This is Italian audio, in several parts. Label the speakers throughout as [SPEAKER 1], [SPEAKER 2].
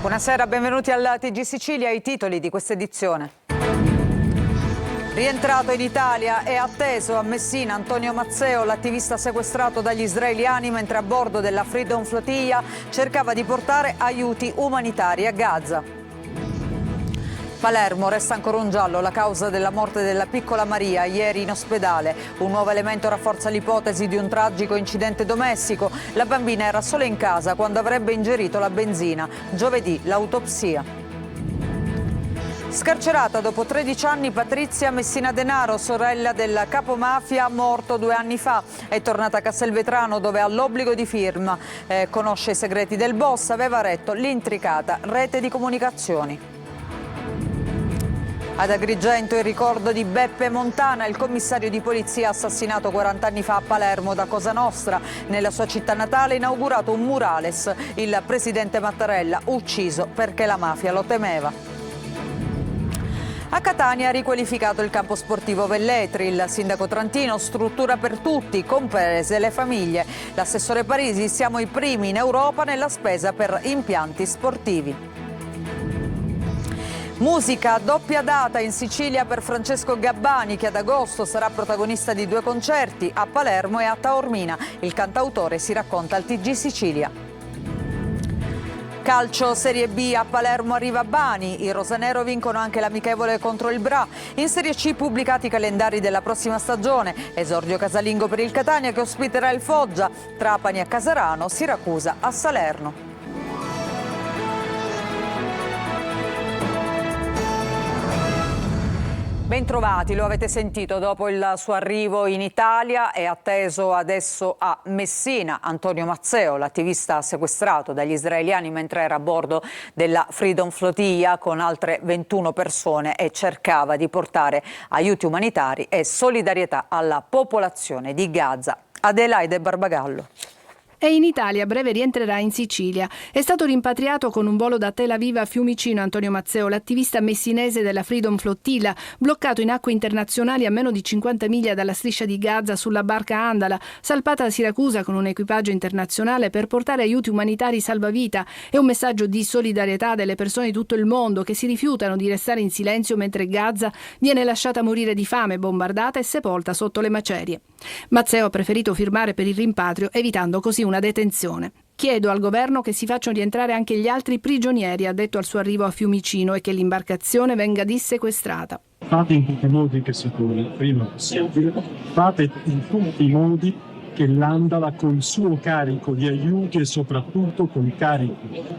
[SPEAKER 1] Buonasera, benvenuti al TG Sicilia, i titoli di questa edizione. Rientrato in Italia e atteso a Messina Antonio Mazzeo, l'attivista sequestrato dagli israeliani mentre a bordo della Freedom Flotilla cercava di portare aiuti umanitari a Gaza. Palermo, resta ancora un giallo la causa della morte della piccola Maria ieri in ospedale. Un nuovo elemento rafforza l'ipotesi di un tragico incidente domestico. La bambina era sola in casa quando avrebbe ingerito la benzina. Giovedì l'autopsia. Scarcerata dopo 13 anni Patrizia Messina Denaro, sorella del capomafia morto 2 anni fa. È tornata a Castelvetrano dove ha l'obbligo di firma. Conosce i segreti del boss, aveva retto l'intricata rete di comunicazioni. Ad Agrigento il ricordo di Beppe Montana, il commissario di polizia assassinato 40 anni fa a Palermo da Cosa Nostra. Nella sua città natale ha inaugurato un murales. Il presidente Mattarella ucciso perché la mafia lo temeva. A Catania ha riqualificato il campo sportivo Velletri. Il sindaco Trantino, struttura per tutti, comprese le famiglie. L'assessore Parisi, siamo i primi in Europa nella spesa per impianti sportivi. Musica, doppia data in Sicilia per Francesco Gabbani, che ad agosto sarà protagonista di 2 concerti a Palermo e a Taormina. Il cantautore si racconta al TG Sicilia. Calcio Serie B, a Palermo arriva Bani, i rosanero vincono anche l'amichevole contro il Bra. In Serie C pubblicati i calendari della prossima stagione, esordio casalingo per il Catania che ospiterà il Foggia, Trapani a Casarano, Siracusa a Salerno. Bentrovati, lo avete sentito, dopo il suo arrivo in Italia è atteso adesso a Messina Antonio Mazzeo, l'attivista sequestrato dagli israeliani mentre era a bordo della Freedom Flotilla con altre 21 persone e cercava di portare aiuti umanitari e solidarietà alla popolazione di Gaza. Adelaide Barbagallo.
[SPEAKER 2] E in Italia a breve rientrerà in Sicilia. È stato rimpatriato con un volo da Tel Aviv a Fiumicino Antonio Mazzeo, l'attivista messinese della Freedom Flotilla, bloccato in acque internazionali a meno di 50 miglia dalla striscia di Gaza sulla barca Andala, salpata a Siracusa con un equipaggio internazionale per portare aiuti umanitari salvavita e un messaggio di solidarietà delle persone di tutto il mondo che si rifiutano di restare in silenzio mentre Gaza viene lasciata morire di fame, bombardata e sepolta sotto le macerie. Mazzeo ha preferito firmare per il rimpatrio, evitando così una detenzione. Chiedo al governo che si facciano rientrare anche gli altri prigionieri, ha detto al suo arrivo a Fiumicino, e che l'imbarcazione venga dissequestrata.
[SPEAKER 3] Fate in tutti i modi che si può, prima possibile, fate in tutti i modi che l'Andala con il suo carico di aiuti e soprattutto con il carico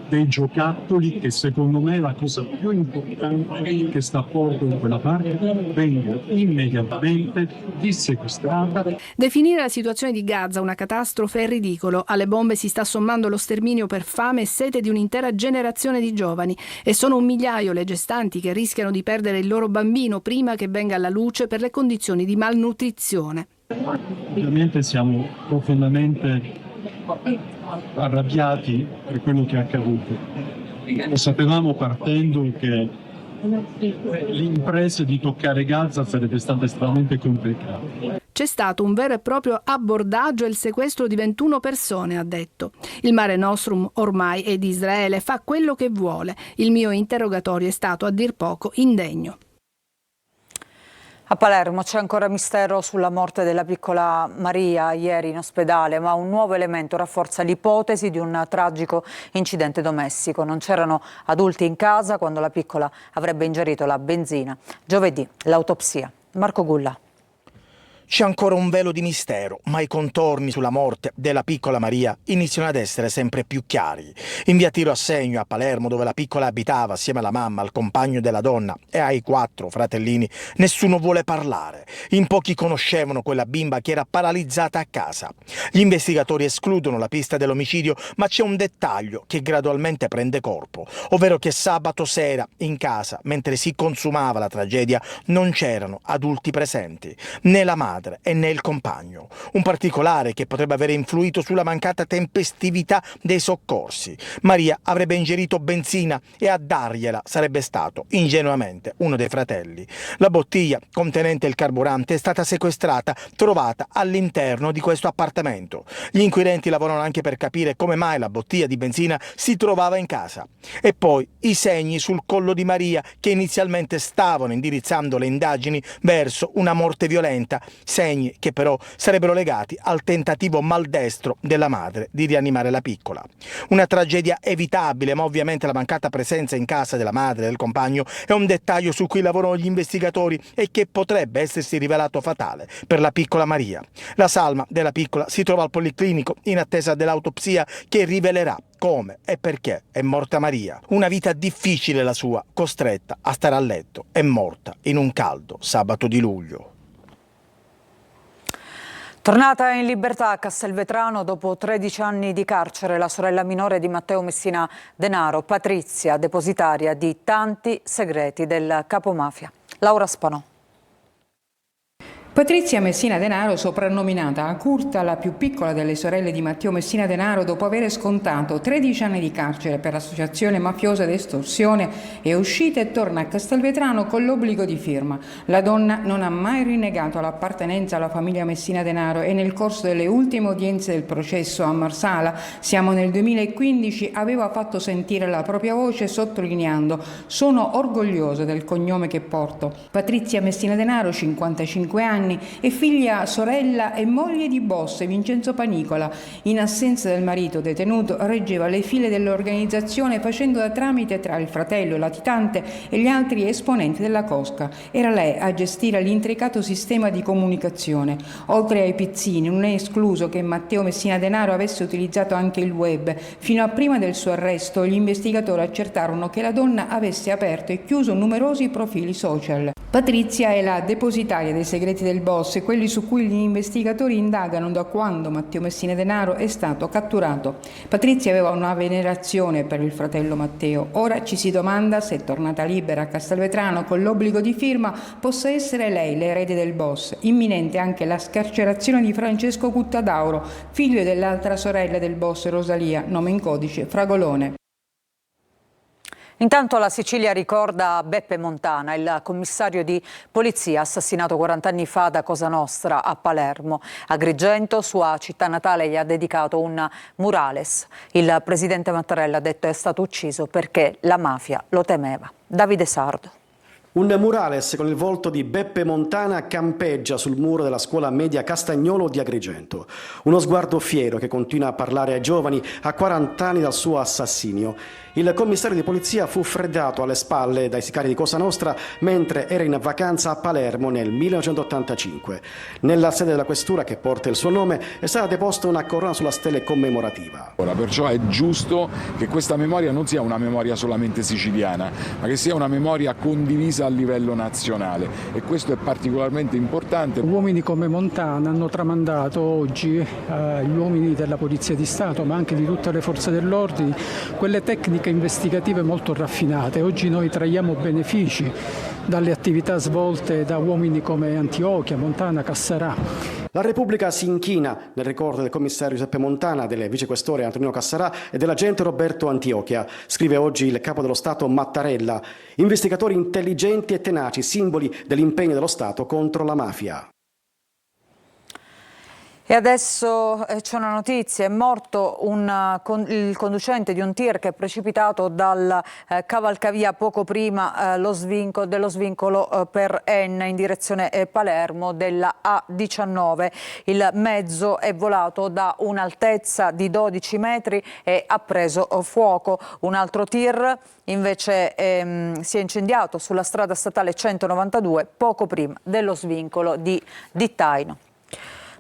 [SPEAKER 3] dei giocattoli, che secondo me è la cosa più importante che sta a bordo in quella barca, venga immediatamente dissequestrata.
[SPEAKER 2] Definire la situazione di Gaza una catastrofe è ridicolo. Alle bombe si sta sommando lo sterminio per fame e sete di un'intera generazione di giovani e sono 1 migliaio le gestanti che rischiano di perdere il loro bambino prima che venga alla luce per le condizioni di malnutrizione.
[SPEAKER 3] Ovviamente siamo profondamente arrabbiati per quello che è accaduto. Lo sapevamo partendo che l'impresa di toccare Gaza sarebbe stata estremamente complicata.
[SPEAKER 2] C'è stato un vero e proprio abbordaggio e il sequestro di 21 persone, ha detto. Il Mare Nostrum ormai è di Israele, fa quello che vuole. Il mio interrogatorio è stato a dir poco indegno.
[SPEAKER 1] A Palermo c'è ancora mistero sulla morte della piccola Maria ieri in ospedale, ma un nuovo elemento rafforza l'ipotesi di un tragico incidente domestico. Non c'erano adulti in casa quando la piccola avrebbe ingerito la benzina. Giovedì l'autopsia. Marco Gulla.
[SPEAKER 4] C'è ancora un velo di mistero, ma i contorni sulla morte della piccola Maria iniziano ad essere sempre più chiari. In via Tiro a Segno, a Palermo, dove la piccola abitava assieme alla mamma, al compagno della donna e ai 4 fratellini, nessuno vuole parlare. In pochi conoscevano quella bimba che era paralizzata a casa. Gli investigatori escludono la pista dell'omicidio, ma c'è un dettaglio che gradualmente prende corpo, ovvero che sabato sera in casa, mentre si consumava la tragedia, non c'erano adulti presenti, né la madre madre e né il compagno. Un particolare che potrebbe avere influito sulla mancata tempestività dei soccorsi. Maria avrebbe ingerito benzina e a dargliela sarebbe stato ingenuamente uno dei fratelli. La bottiglia contenente il carburante è stata sequestrata, trovata all'interno di questo appartamento. Gli inquirenti lavorano anche per capire come mai la bottiglia di benzina si trovava in casa. E poi i segni sul collo di Maria che inizialmente stavano indirizzando le indagini verso una morte violenta, segni che però sarebbero legati al tentativo maldestro della madre di rianimare la piccola. Una tragedia evitabile, ma ovviamente la mancata presenza in casa della madre e del compagno è un dettaglio su cui lavorano gli investigatori e che potrebbe essersi rivelato fatale per la piccola Maria. La salma della piccola si trova al policlinico in attesa dell'autopsia che rivelerà come e perché è morta Maria. Una vita difficile la sua, costretta a stare a letto e morta in un caldo sabato di luglio.
[SPEAKER 1] Tornata in libertà a Castelvetrano dopo 13 anni di carcere, la sorella minore di Matteo Messina Denaro, Patrizia, depositaria di tanti segreti del capomafia. Laura Spanò.
[SPEAKER 5] Patrizia Messina Denaro, soprannominata Curta, la più piccola delle sorelle di Matteo Messina Denaro, dopo aver scontato 13 anni di carcere per associazione mafiosa ed estorsione, è uscita e torna a Castelvetrano con l'obbligo di firma. La donna non ha mai rinnegato l'appartenenza alla famiglia Messina Denaro e nel corso delle ultime udienze del processo a Marsala, siamo nel 2015, aveva fatto sentire la propria voce sottolineando: sono orgogliosa del cognome che porto. Patrizia Messina Denaro, 55 anni, è figlia, sorella e moglie di boss Vincenzo Panicola. In assenza del marito detenuto, reggeva le file dell'organizzazione facendo da tramite tra il fratello latitante e gli altri esponenti della cosca. Era lei a gestire l'intricato sistema di comunicazione. Oltre ai pizzini, non è escluso che Matteo Messina Denaro avesse utilizzato anche il web. Fino a prima del suo arresto, gli investigatori accertarono che la donna avesse aperto e chiuso numerosi profili social. Patrizia è la depositaria dei segreti del boss e quelli su cui gli investigatori indagano da quando Matteo Messina Denaro è stato catturato. Patrizia aveva una venerazione per il fratello Matteo. Ora ci si domanda se, tornata libera a Castelvetrano con l'obbligo di firma, possa essere lei l'erede del boss. Imminente anche la scarcerazione di Francesco Cuttadauro, figlio dell'altra sorella del boss Rosalia, nome in codice Fragolone.
[SPEAKER 1] Intanto la Sicilia ricorda Beppe Montana, il commissario di polizia assassinato 40 anni fa da Cosa Nostra a Palermo. Agrigento, sua città natale, gli ha dedicato un murales. Il presidente Mattarella ha detto è stato ucciso perché la mafia lo temeva. Davide Sardo.
[SPEAKER 6] Un murales con il volto di Beppe Montana campeggia sul muro della scuola media Castagnolo di Agrigento. Uno sguardo fiero che continua a parlare ai giovani a 40 anni dal suo assassinio. Il commissario di polizia fu freddato alle spalle dai sicari di Cosa Nostra mentre era in vacanza a Palermo nel 1985. Nella sede della questura che porta il suo nome è stata deposta una corona sulla stele commemorativa.
[SPEAKER 7] Perciò è giusto che questa memoria non sia una memoria solamente siciliana, ma che sia una memoria condivisa a livello nazionale, e questo è particolarmente importante.
[SPEAKER 8] Uomini come Montana hanno tramandato oggi agli uomini della Polizia di Stato, ma anche di tutte le forze dell'ordine, quelle tecniche investigative molto raffinate. Oggi noi traiamo benefici dalle attività svolte da uomini come Antiochia, Montana, Cassarà.
[SPEAKER 6] La Repubblica si inchina nel ricordo del commissario Giuseppe Montana, del vicequestore Antonino Cassarà e dell'agente Roberto Antiochia. Scrive oggi il capo dello Stato Mattarella. Investigatori intelligenti e tenaci, simboli dell'impegno dello Stato contro la mafia.
[SPEAKER 1] E adesso c'è una notizia, è morto il conducente di un tir che è precipitato dal cavalcavia poco prima dello svincolo per Enna in direzione Palermo della A19. Il mezzo è volato da un'altezza di 12 metri e ha preso fuoco. Un altro tir invece si è incendiato sulla strada statale 192 poco prima dello svincolo di Dittaino.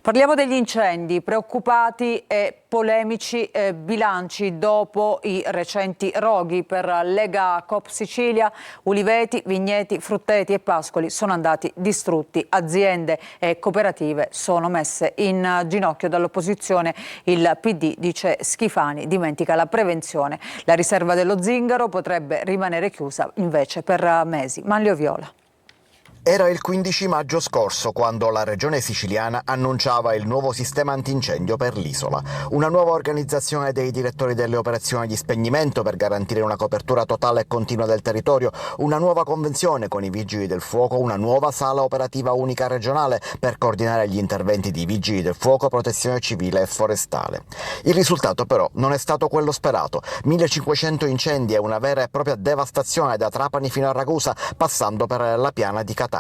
[SPEAKER 1] Parliamo degli incendi, preoccupati e polemici bilanci dopo i recenti roghi per Lega Coop Sicilia. Uliveti, vigneti, frutteti e pascoli sono andati distrutti. Aziende e cooperative sono messe in ginocchio dall'opposizione. Il PD, dice Schifani, dimentica la prevenzione. La riserva dello Zingaro potrebbe rimanere chiusa invece per mesi. Manlio Viola.
[SPEAKER 9] Era il 15 maggio scorso quando la regione siciliana annunciava il nuovo sistema antincendio per l'isola, una nuova organizzazione dei direttori delle operazioni di spegnimento per garantire una copertura totale e continua del territorio, una nuova convenzione con i vigili del fuoco, una nuova sala operativa unica regionale per coordinare gli interventi di vigili del fuoco, protezione civile e forestale. Il risultato però non è stato quello sperato, 1500 incendi e una vera e propria devastazione da Trapani fino a Ragusa, passando per la piana di Catania.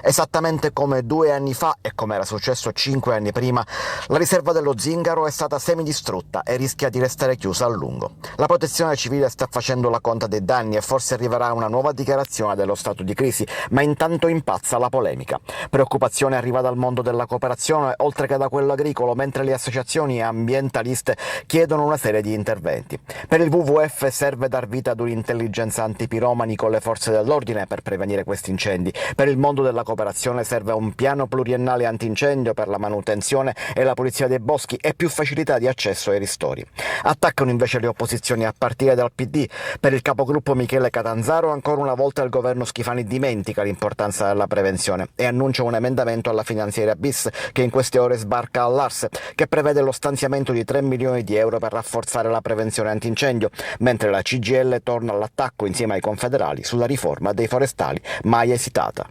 [SPEAKER 9] Esattamente come 2 anni fa e come era successo 5 anni prima, la riserva dello Zingaro è stata semidistrutta e rischia di restare chiusa a lungo. La protezione civile sta facendo la conta dei danni e forse arriverà una nuova dichiarazione dello stato di crisi, ma intanto impazza la polemica. Preoccupazione arriva dal mondo della cooperazione oltre che da quello agricolo, mentre le associazioni ambientaliste chiedono una serie di interventi. Per il WWF serve dar vita ad un'intelligenza antipiromani con le forze dell'ordine per prevenire questi incendi. Per il mondo della cooperazione serve un piano pluriennale antincendio per la manutenzione e la pulizia dei boschi e più facilità di accesso ai ristori. Attaccano invece le opposizioni a partire dal PD. Per il capogruppo Michele Catanzaro ancora una volta il governo Schifani dimentica l'importanza della prevenzione e annuncia un emendamento alla finanziaria bis che in queste ore sbarca all'Ars, che prevede lo stanziamento di 3 milioni di euro per rafforzare la prevenzione antincendio, mentre la CGIL torna all'attacco insieme ai confederali sulla riforma dei forestali, mai esitata.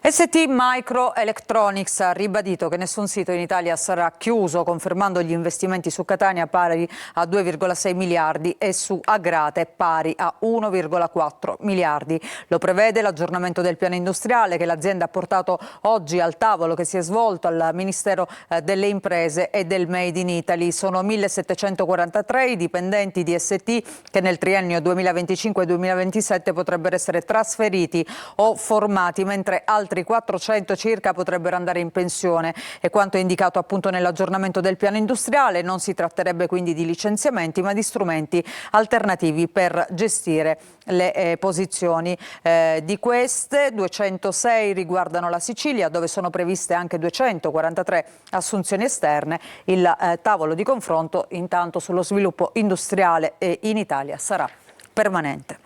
[SPEAKER 1] ST Microelectronics ha ribadito che nessun sito in Italia sarà chiuso, confermando gli investimenti su Catania pari a 2,6 miliardi e su Agrate pari a 1,4 miliardi. Lo prevede l'aggiornamento del piano industriale che l'azienda ha portato oggi al tavolo che si è svolto al Ministero delle Imprese e del Made in Italy. Sono 1.743 i dipendenti di ST che nel triennio 2025-2027 potrebbero essere trasferiti o formati, mentre altri 400 circa potrebbero andare in pensione. E quanto indicato appunto nell'aggiornamento del piano industriale, non si tratterebbe quindi di licenziamenti ma di strumenti alternativi per gestire le posizioni. Di queste 206 riguardano la Sicilia, dove sono previste anche 243 assunzioni esterne. Il tavolo di confronto intanto sullo sviluppo industriale in Italia sarà permanente.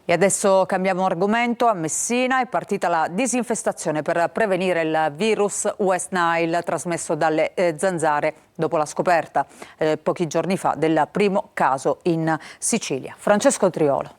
[SPEAKER 1] E adesso cambiamo argomento. A Messina è partita la disinfestazione per prevenire il virus West Nile trasmesso dalle zanzare dopo la scoperta pochi giorni fa del primo caso in Sicilia. Francesco Triolo.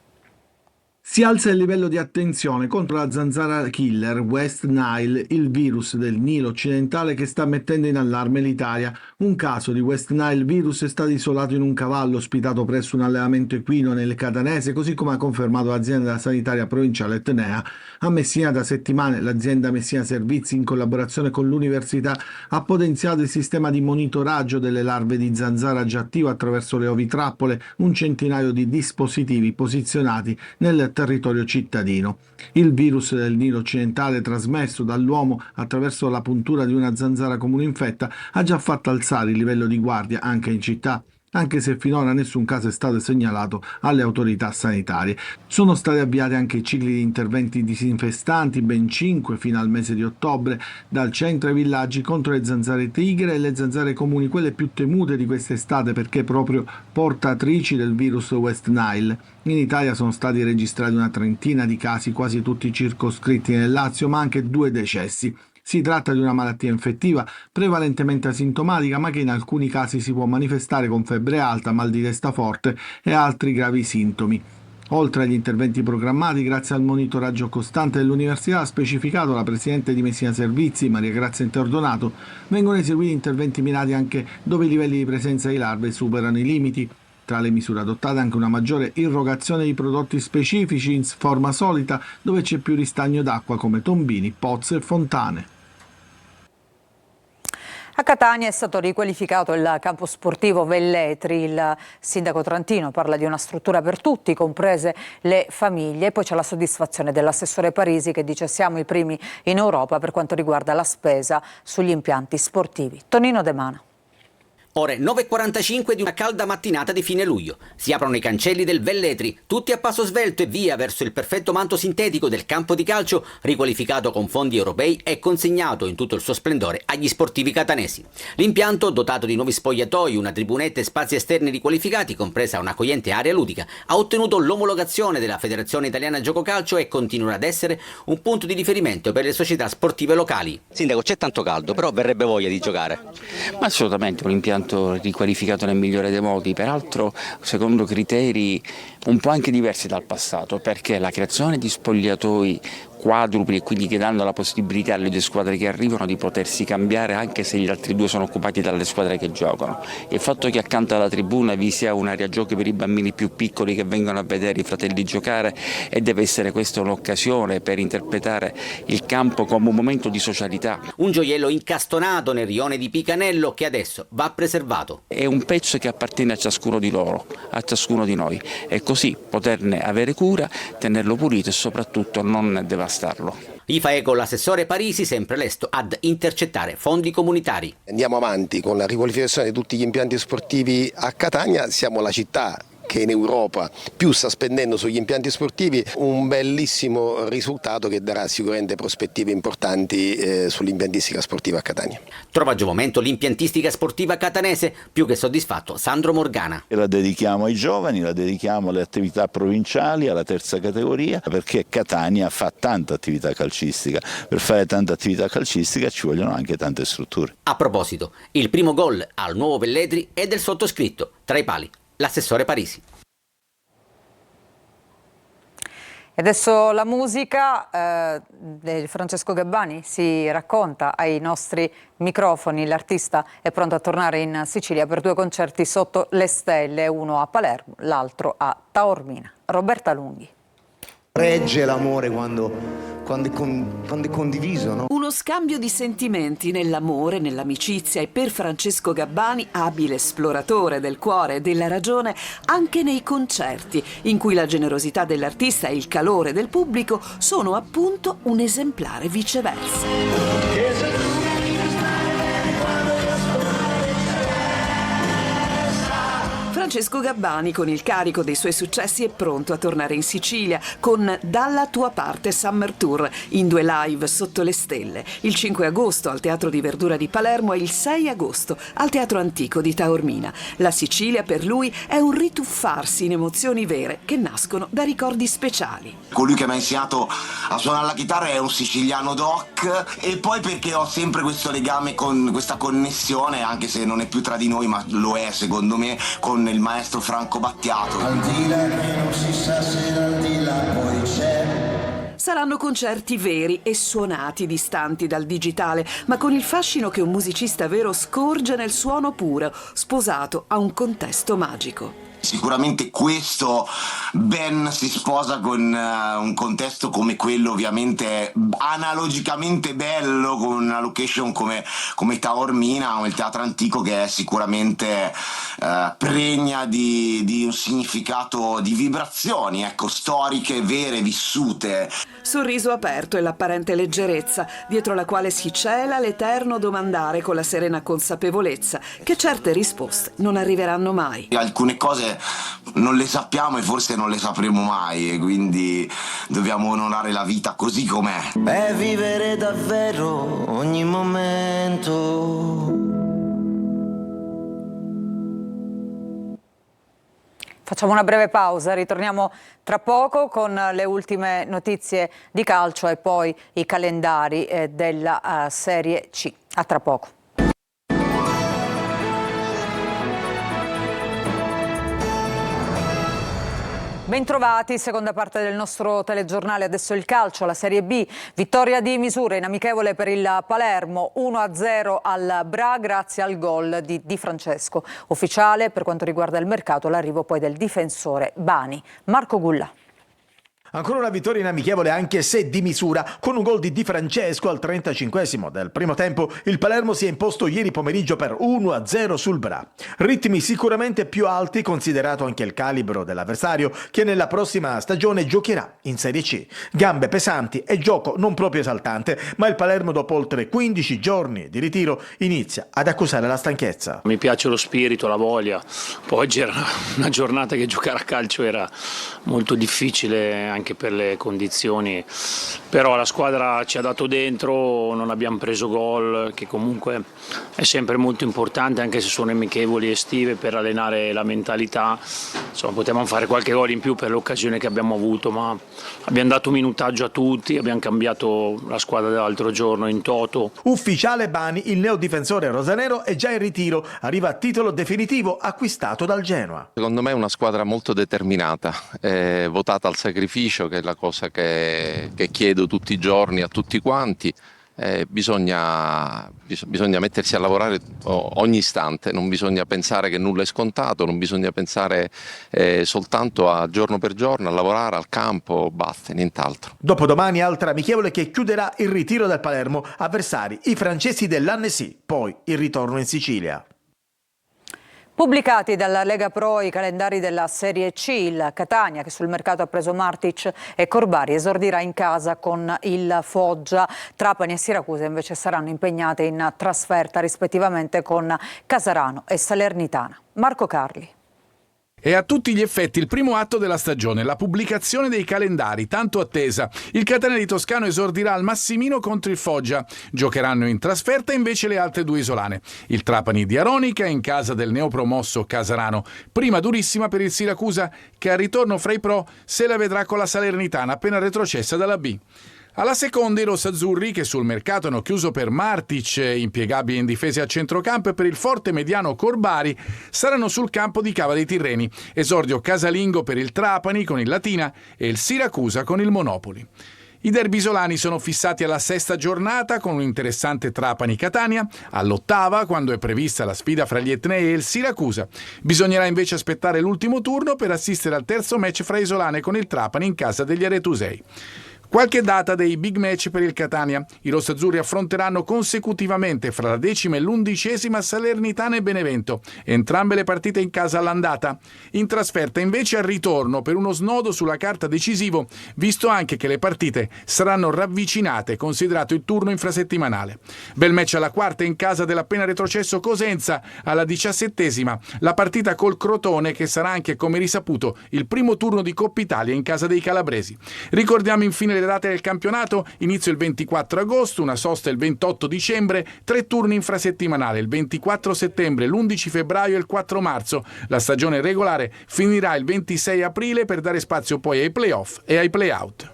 [SPEAKER 10] Si alza il livello di attenzione contro la zanzara killer West Nile, il virus del Nilo occidentale che sta mettendo in allarme l'Italia. Un caso di West Nile virus è stato isolato in un cavallo ospitato presso un allevamento equino nel Catanese, così come ha confermato l'azienda sanitaria provinciale Etnea. A Messina da settimane l'azienda Messina Servizi, in collaborazione con l'università, ha potenziato il sistema di monitoraggio delle larve di zanzara già attivo attraverso le ovitrappole, un centinaio di dispositivi posizionati nel territorio cittadino. Il virus del Nilo occidentale trasmesso dall'uomo attraverso la puntura di una zanzara comune infetta ha già fatto alzare il livello di guardia anche in città, anche se finora nessun caso è stato segnalato alle autorità sanitarie. Sono stati avviati anche i cicli di interventi disinfestanti, ben 5 fino al mese di ottobre, dal centro ai villaggi contro le zanzare tigre e le zanzare comuni, quelle più temute di quest'estate perché proprio portatrici del virus West Nile. In Italia sono stati registrati una trentina di casi, quasi tutti circoscritti nel Lazio, ma anche 2 decessi. Si tratta di una malattia infettiva prevalentemente asintomatica, ma che in alcuni casi si può manifestare con febbre alta, mal di testa forte e altri gravi sintomi. Oltre agli interventi programmati, grazie al monitoraggio costante dell'Università, ha specificato la Presidente di Messina Servizi, Maria Grazia Interdonato, vengono eseguiti interventi mirati anche dove i livelli di presenza di larve superano i limiti. Tra le misure adottate anche una maggiore irrogazione di prodotti specifici in forma solita dove c'è più ristagno d'acqua come tombini, pozze e fontane.
[SPEAKER 1] A Catania è stato riqualificato il campo sportivo Velletri. Il sindaco trentino parla di una struttura per tutti, comprese le famiglie. E poi c'è la soddisfazione dell'assessore Parisi che dice siamo i primi in Europa per quanto riguarda la spesa sugli impianti sportivi. Tonino De Mana.
[SPEAKER 11] Ore 9:45 di una calda mattinata di fine luglio. Si aprono i cancelli del Velletri, tutti a passo svelto e via verso il perfetto manto sintetico del campo di calcio, riqualificato con fondi europei e consegnato in tutto il suo splendore agli sportivi catanesi. L'impianto, dotato di nuovi spogliatoi, una tribunetta e spazi esterni riqualificati, compresa un'accogliente area ludica, ha ottenuto l'omologazione della Federazione Italiana Gioco Calcio e continuerà ad essere un punto di riferimento per le società sportive locali.
[SPEAKER 12] Sindaco, c'è tanto caldo, però verrebbe voglia di giocare.
[SPEAKER 13] Ma assolutamente, un impianto riqualificato nel migliore dei modi, peraltro secondo criteri un po' anche diversi dal passato, perché la creazione di spogliatoi quadrupli e quindi che danno la possibilità alle due squadre che arrivano di potersi cambiare anche se gli altri due sono occupati dalle squadre che giocano. Il fatto che accanto alla tribuna vi sia un'area giochi per i bambini più piccoli che vengono a vedere i fratelli giocare, e deve essere questa un'occasione per interpretare il campo come un momento di socialità.
[SPEAKER 11] Un gioiello incastonato nel rione di Picanello che adesso va preservato.
[SPEAKER 13] È un pezzo che appartiene a ciascuno di loro, a ciascuno di noi, e così poterne avere cura, tenerlo pulito e soprattutto non devastarlo.
[SPEAKER 11] Gli fa eco l'assessore Parisi, sempre lesto ad intercettare fondi comunitari.
[SPEAKER 14] Andiamo avanti con la riqualificazione di tutti gli impianti sportivi a Catania, siamo la città che in Europa più sta spendendo sugli impianti sportivi, un bellissimo risultato che darà sicuramente prospettive importanti sull'impiantistica sportiva a Catania.
[SPEAKER 11] Trova giovamento l'impiantistica sportiva catanese, più che soddisfatto Sandro Morgana.
[SPEAKER 15] La dedichiamo ai giovani, la dedichiamo alle attività provinciali, alla terza categoria, perché Catania fa tanta attività calcistica. Per fare tanta attività calcistica ci vogliono anche tante strutture.
[SPEAKER 11] A proposito, il primo gol al nuovo Velletri è del sottoscritto, tra i pali l'assessore Parisi.
[SPEAKER 1] E adesso la musica di Francesco Gabbani si racconta ai nostri microfoni. L'artista è pronto a tornare in Sicilia per 2 concerti sotto le stelle, uno a Palermo, l'altro a Taormina. Roberta Lunghi.
[SPEAKER 16] Regge l'amore quando è condiviso, no?
[SPEAKER 17] Uno scambio di sentimenti nell'amore, nell'amicizia, e per Francesco Gabbani, abile esploratore del cuore e della ragione, anche nei concerti, in cui la generosità dell'artista e il calore del pubblico sono appunto un esemplare viceversa. Francesco Gabbani, con il carico dei suoi successi, è pronto a tornare in Sicilia con Dalla tua parte Summer Tour, in 2 live sotto le stelle, il 5 agosto al Teatro di Verdura di Palermo e il 6 agosto al Teatro Antico di Taormina. La Sicilia per lui è un rituffarsi in emozioni vere che nascono da ricordi speciali.
[SPEAKER 18] Colui che mi ha insegnato a suonare la chitarra è un siciliano doc, e poi perché ho sempre questo legame con questa connessione, anche se non è più tra di noi, ma lo è secondo me, con il maestro Franco Battiato.
[SPEAKER 19] Al di là che non si sa se al di là poi c'è.
[SPEAKER 17] Saranno concerti veri e suonati, distanti dal digitale, ma con il fascino che un musicista vero scorge nel suono puro, sposato a un contesto magico.
[SPEAKER 18] Sicuramente questo ben si sposa con un contesto come quello, ovviamente analogicamente bello, con una location come Taormina o il Teatro Antico, che è sicuramente pregna di un significato, di vibrazioni, ecco, storiche, vere, vissute.
[SPEAKER 17] Sorriso aperto e l'apparente leggerezza, dietro la quale si cela l'eterno domandare con la serena consapevolezza che certe risposte non arriveranno mai.
[SPEAKER 18] Alcune cose non le sappiamo e forse non le sapremo mai, e quindi dobbiamo onorare la vita così com'è.
[SPEAKER 19] È vivere davvero ogni momento.
[SPEAKER 1] Facciamo una breve pausa, ritorniamo tra poco con le ultime notizie di calcio e poi i calendari della Serie C. A tra poco. Bentrovati, seconda parte del nostro telegiornale. Adesso il calcio, la Serie B, vittoria di misura in amichevole per il Palermo, 1-0 al Bra grazie al gol di Di Francesco. Ufficiale per quanto riguarda il mercato l'arrivo poi del difensore Bani. Marco Gulla.
[SPEAKER 4] Ancora una vittoria in amichevole, anche se di misura, con un gol di Di Francesco al 35esimo del primo tempo. Il Palermo si è imposto ieri pomeriggio per 1-0 sul Bra. Ritmi sicuramente più alti, considerato anche il calibro dell'avversario, che nella prossima stagione giocherà in Serie C. Gambe pesanti e gioco non proprio esaltante, ma il Palermo, dopo oltre 15 giorni di ritiro, inizia ad accusare la stanchezza.
[SPEAKER 20] Mi piace lo spirito, la voglia. Poi oggi era una giornata che giocare a calcio era molto difficile anche per le condizioni, però la squadra ci ha dato dentro, non abbiamo preso gol, che comunque è sempre molto importante anche se sono amichevoli estive per allenare la mentalità. Insomma, potevamo fare qualche gol in più per l'occasione che abbiamo avuto, ma abbiamo dato minutaggio a tutti, abbiamo cambiato la squadra dell'altro giorno in toto.
[SPEAKER 4] Ufficiale Bani, il neodifensore rosanero è già in ritiro, arriva a titolo definitivo acquistato dal Genoa.
[SPEAKER 21] Secondo me è una squadra molto determinata, votata al sacrificio, che è la cosa che chiedo tutti i giorni a tutti quanti. Bisogna mettersi a lavorare ogni istante, non bisogna pensare che nulla è scontato, non bisogna pensare soltanto a giorno per giorno, a lavorare al campo, basta, nient'altro.
[SPEAKER 4] Dopodomani altra amichevole che chiuderà il ritiro del Palermo, avversari i francesi dell'Annecy, poi il ritorno in Sicilia.
[SPEAKER 1] Pubblicati dalla Lega Pro i calendari della Serie C, il Catania, che sul mercato ha preso Martic e Corbari, esordirà in casa con il Foggia. Trapani e Siracusa invece saranno impegnate in trasferta rispettivamente con Casarano e Salernitana. Marco Carli.
[SPEAKER 22] È a tutti gli effetti il primo atto della stagione, la pubblicazione dei calendari, tanto attesa. Il Catania di Toscano esordirà al Massimino contro il Foggia. Giocheranno in trasferta invece le altre due isolane. Il Trapani di Aronica in casa del neopromosso Casarano. Prima durissima per il Siracusa, che al ritorno fra i pro se la vedrà con la Salernitana appena retrocessa dalla B. Alla seconda i rossazzurri, che sul mercato hanno chiuso per Martic, impiegabile in difesa a centrocampo, e per il forte mediano Corbari, saranno sul campo di Cava dei Tirreni. Esordio casalingo per il Trapani con il Latina e il Siracusa con il Monopoli. I derby isolani sono fissati alla sesta giornata con un interessante Trapani-Catania, all'ottava quando è prevista la sfida fra gli Etnei e il Siracusa. Bisognerà invece aspettare l'ultimo turno per assistere al terzo match fra isolane con il Trapani in casa degli Aretusei. Qualche data dei big match per il Catania. I rossazzurri affronteranno consecutivamente fra la 10ª e l'11ª Salernitana e Benevento, entrambe le partite in casa all'andata. In trasferta invece al ritorno per uno snodo sulla carta decisivo, visto anche che le partite saranno ravvicinate, considerato il turno infrasettimanale. Bel match alla quarta in casa dell'appena retrocesso Cosenza, alla 17ª la partita col Crotone, che sarà anche, come risaputo, il primo turno di Coppa Italia in casa dei calabresi. Ricordiamo infine le date del campionato: inizio il 24 agosto, una sosta il 28 dicembre, 3 turni infrasettimanali il 24 settembre, l'11 febbraio e il 4 marzo. La stagione regolare finirà il 26 aprile per dare spazio poi ai play-off e ai play-out.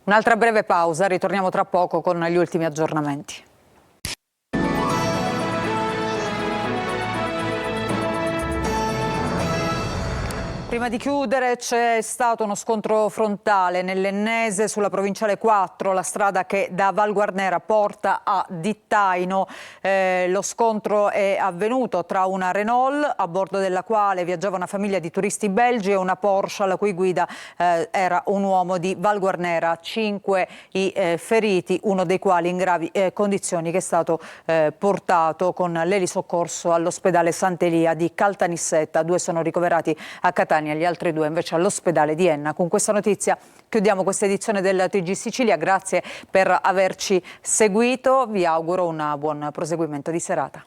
[SPEAKER 1] Un'altra breve pausa, ritorniamo tra poco con gli ultimi aggiornamenti. Prima di chiudere c'è stato uno scontro frontale nell'Ennese sulla provinciale 4, la strada che da Val Guarnera porta a Dittaino. Lo scontro è avvenuto tra una Renault a bordo della quale viaggiava una famiglia di turisti belgi e una Porsche la cui guida era un uomo di Val Guarnera. 5 i feriti, uno dei quali in gravi condizioni, che è stato portato con l'elisoccorso all'ospedale Sant'Elia di Caltanissetta. 2 sono ricoverati a Catania, gli altri 2 invece all'ospedale di Enna. Con questa notizia chiudiamo questa edizione del TG Sicilia. Grazie per averci seguito, vi auguro un buon proseguimento di serata.